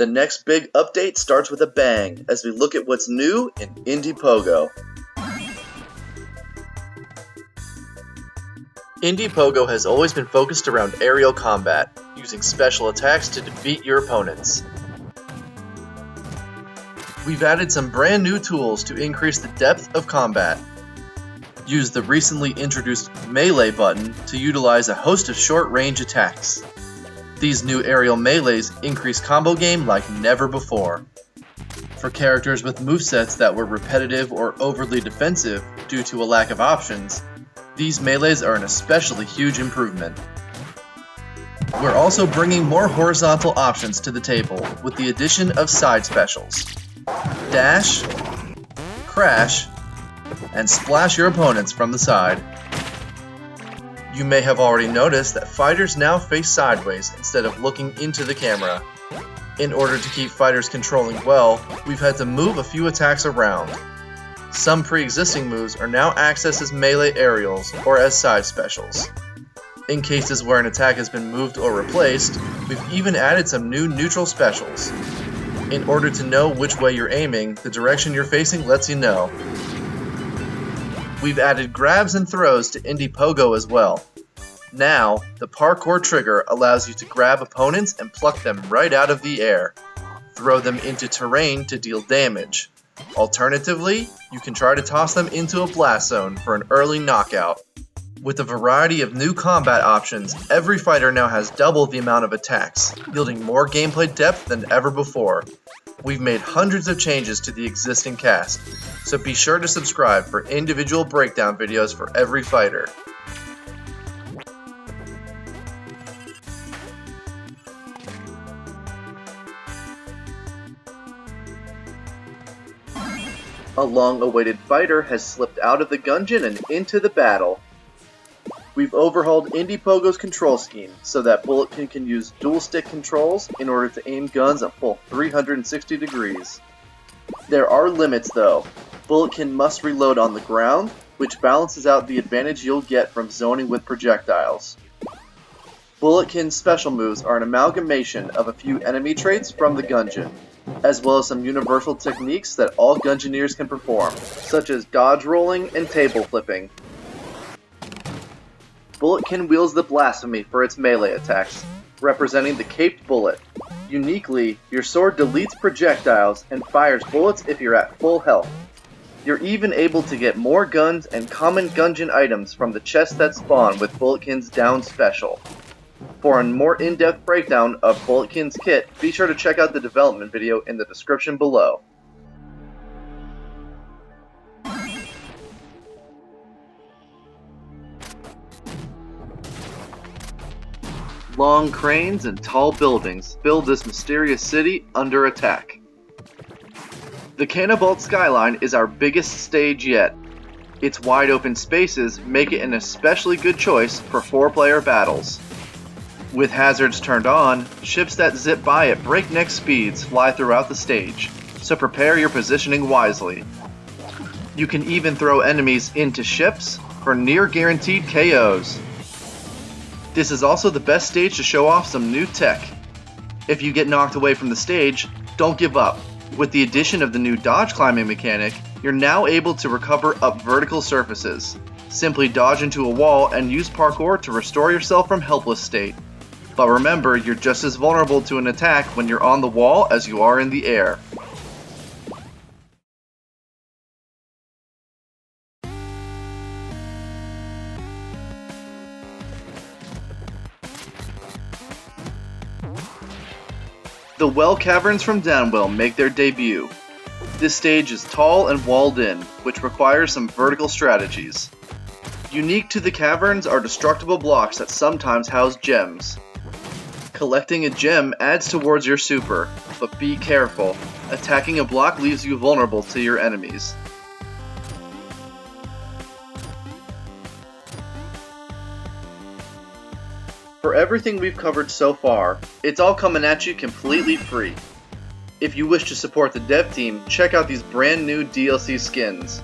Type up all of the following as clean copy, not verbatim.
The next big update starts with a bang as we look at what's new in Indie Pogo. Indie Pogo has always been focused around aerial combat, using special attacks to defeat your opponents. We've added some brand new tools to increase the depth of combat. Use the recently introduced melee button to utilize a host of short-range attacks. These new aerial melees increase combo game like never before. For characters with movesets that were repetitive or overly defensive due to a lack of options, these melees are an especially huge improvement. We're also bringing more horizontal options to the table with the addition of side specials. Dash, crash, and splash your opponents from the side. You may have already noticed that fighters now face sideways instead of looking into the camera. In order to keep fighters controlling well, we've had to move a few attacks around. Some pre-existing moves are now accessed as melee aerials or as side specials. In cases where an attack has been moved or replaced, we've even added some new neutral specials. In order to know which way you're aiming, the direction you're facing lets you know. We've added grabs and throws to Indie Pogo as well. Now, the parkour trigger allows you to grab opponents and pluck them right out of the air. Throw them into terrain to deal damage. Alternatively, you can try to toss them into a blast zone for an early knockout. With a variety of new combat options, every fighter now has double the amount of attacks, yielding more gameplay depth than ever before. We've made hundreds of changes to the existing cast, so be sure to subscribe for individual breakdown videos for every fighter. A long-awaited fighter has slipped out of the gungeon and into the battle. We've overhauled Indie Pogo's control scheme so that Bulletkin can use dual-stick controls in order to aim guns at full 360 degrees. There are limits though. Bulletkin must reload on the ground, which balances out the advantage you'll get from zoning with projectiles. Bulletkin's special moves are an amalgamation of a few enemy traits from the gungeon, as well as some universal techniques that all gungeoneers can perform, such as dodge rolling and table flipping. Bulletkin wields the Blasphemy for its melee attacks, representing the Caped Bullet. Uniquely, your sword deletes projectiles and fires bullets if you're at full health. You're even able to get more guns and common gungeon items from the chests that spawn with Bulletkin's Down Special. For a more in-depth breakdown of Bulletkin's kit, be sure to check out the development video in the description below. Long cranes and tall buildings build this mysterious city under attack. The Cannibalt Skyline is our biggest stage yet. Its wide open spaces make it an especially good choice for 4-player battles. With hazards turned on, ships that zip by at breakneck speeds fly throughout the stage, so prepare your positioning wisely. You can even throw enemies into ships for near guaranteed KOs. This is also the best stage to show off some new tech. If you get knocked away from the stage, don't give up. With the addition of the new dodge climbing mechanic, you're now able to recover up vertical surfaces. Simply dodge into a wall and use parkour to restore yourself from helpless state. But remember, you're just as vulnerable to an attack when you're on the wall as you are in the air. The Well Caverns from Downwell make their debut. This stage is tall and walled in, which requires some vertical strategies. Unique to the caverns are destructible blocks that sometimes house gems. Collecting a gem adds towards your super, but be careful. Attacking a block leaves you vulnerable to your enemies. For everything we've covered so far, it's all coming at you completely free. If you wish to support the dev team, check out these brand new DLC skins.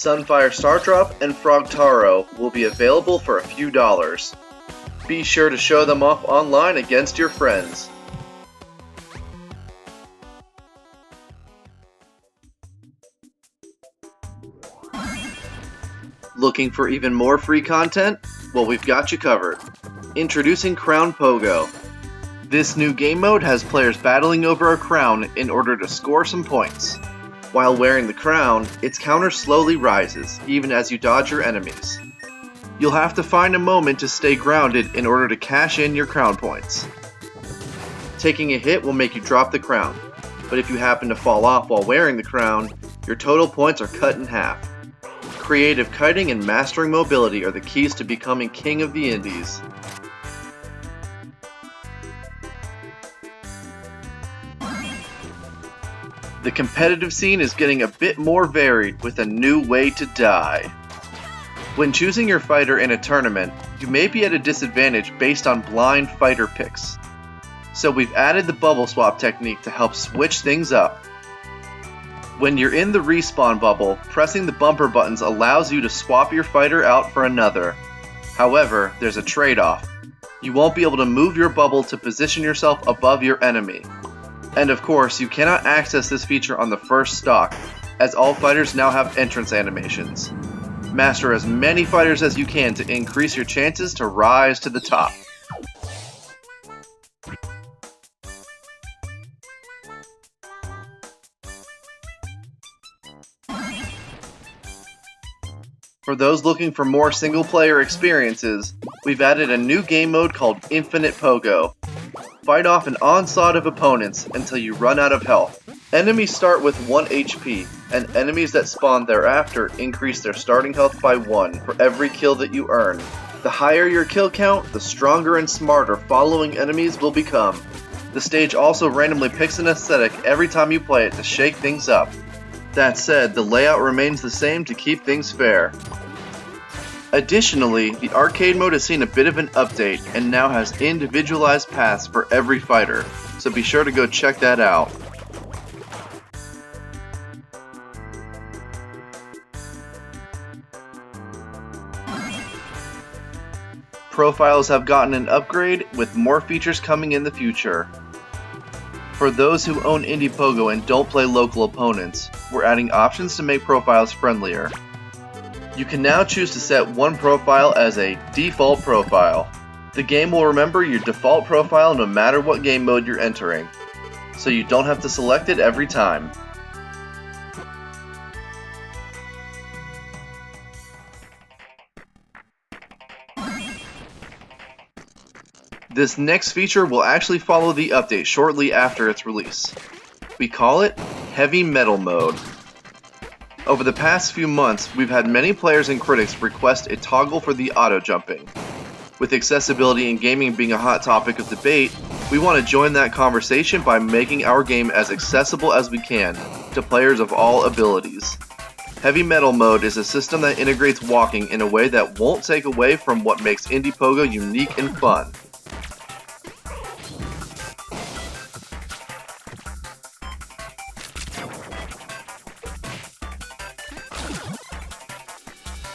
Sunfire Stardrop and Frog Taro will be available for a few dollars. Be sure to show them off online against your friends. Looking for even more free content? Well, we've got you covered. Introducing Crown Pogo. This new game mode has players battling over a crown in order to score some points. While wearing the crown, its counter slowly rises, even as you dodge your enemies. You'll have to find a moment to stay grounded in order to cash in your crown points. Taking a hit will make you drop the crown, but if you happen to fall off while wearing the crown, your total points are cut in half. Creative kiting and mastering mobility are the keys to becoming king of the indies. The competitive scene is getting a bit more varied with a new way to die. When choosing your fighter in a tournament, you may be at a disadvantage based on blind fighter picks. So we've added the bubble swap technique to help switch things up. When you're in the respawn bubble, pressing the bumper buttons allows you to swap your fighter out for another. However, there's a trade-off. You won't be able to move your bubble to position yourself above your enemy. And of course, you cannot access this feature on the first stock, as all fighters now have entrance animations. Master as many fighters as you can to increase your chances to rise to the top. For those looking for more single-player experiences, we've added a new game mode called Infinite Pogo. Fight off an onslaught of opponents until you run out of health. Enemies start with 1 HP, and enemies that spawn thereafter increase their starting health by 1 for every kill that you earn. The higher your kill count, the stronger and smarter following enemies will become. The stage also randomly picks an aesthetic every time you play it to shake things up. That said, the layout remains the same to keep things fair. Additionally, the arcade mode has seen a bit of an update and now has individualized paths for every fighter, so be sure to go check that out. Profiles have gotten an upgrade with more features coming in the future. For those who own Indie Pogo and don't play local opponents, we're adding options to make profiles friendlier. You can now choose to set one profile as a default profile. The game will remember your default profile no matter what game mode you're entering, so you don't have to select it every time. This next feature will actually follow the update shortly after its release. We call it Heavy Metal Mode. Over the past few months, we've had many players and critics request a toggle for the auto-jumping. With accessibility in gaming being a hot topic of debate, we want to join that conversation by making our game as accessible as we can to players of all abilities. Heavy Metal Mode is a system that integrates walking in a way that won't take away from what makes Indie Pogo unique and fun.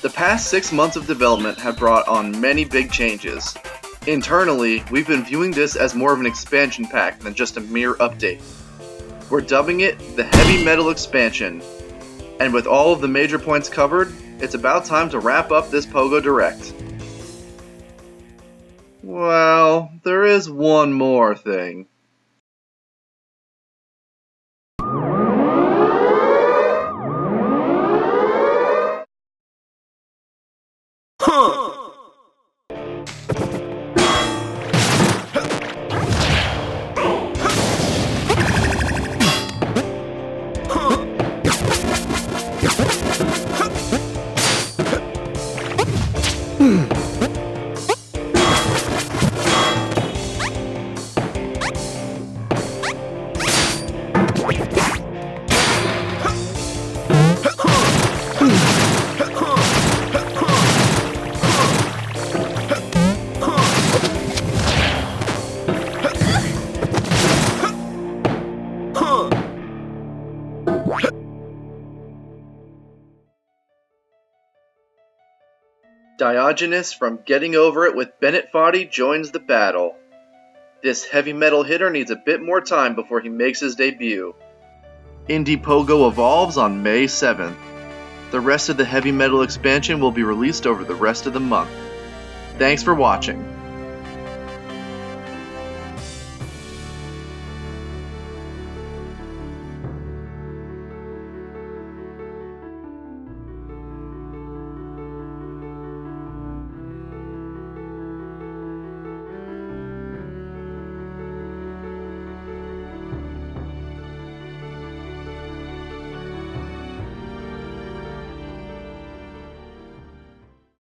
The past 6 months of development have brought on many big changes. Internally, we've been viewing this as more of an expansion pack than just a mere update. We're dubbing it the Heavy Metal Expansion, and with all of the major points covered, it's about time to wrap up this Pogo Direct. Well, there is one more thing. Diogenes from Getting Over It with Bennett Foddy joins the battle. This heavy metal hitter needs a bit more time before he makes his debut. Indie Pogo evolves on May 7th. The rest of the heavy metal expansion will be released over the rest of the month. Thanks for watching.